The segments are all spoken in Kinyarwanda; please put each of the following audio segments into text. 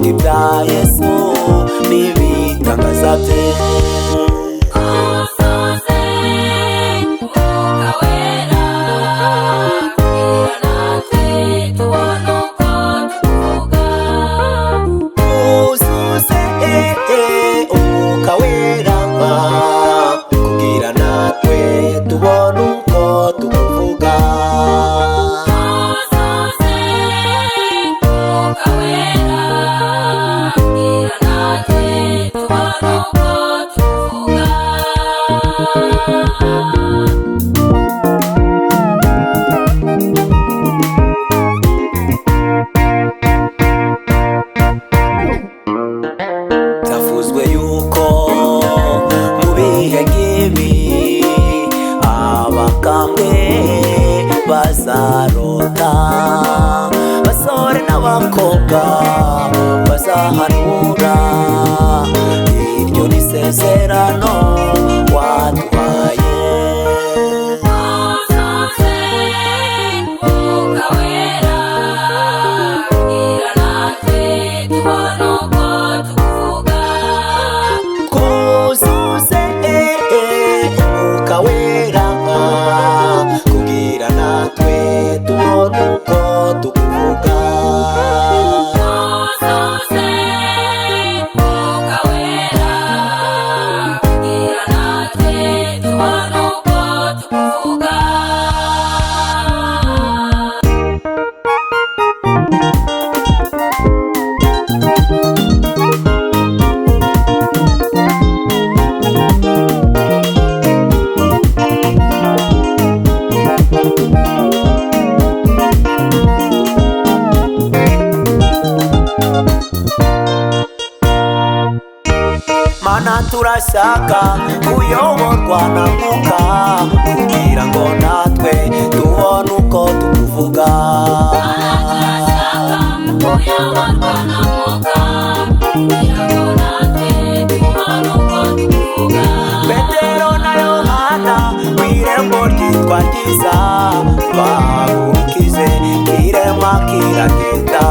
ibya Yesu n'ibitangaza bye. Byavuzwe yuko mu bihe nk'ibi abakambwe bazarota, basore n'abakobwa bazahanura. Iryo ni isezerano waduhaye. Mana turashaka kuyoborwa na Mwuka kugira ngo natwe tubone uko tukuvuga. Petero na Yohana kw'irembo ryitwa ryiza bahagurukije kiremwa kiragenda.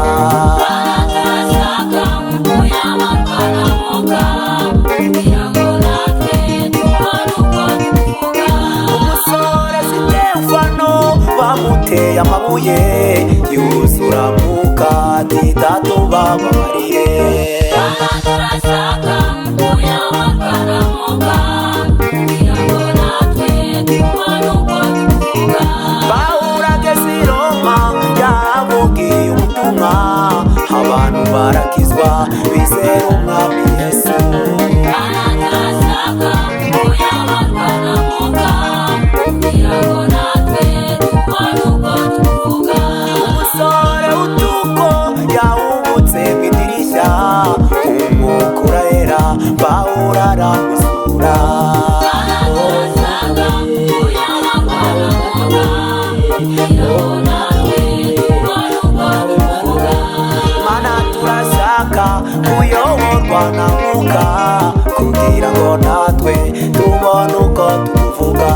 Umusore Sitefano bamuteye amabuye yuzura Mwuka ati Data ubababariye. Pawulo ageze i Roma yababwiye ubutumwa, abantu barakizwa bizera umwami Yesu. Umusore utuko yawubutse mu idirishya, Umwuka urahera Pawulo aramusura. Mana turashaka kuyoborwa na Mwuka kugira ngo natwe tubone uko tukuvuga.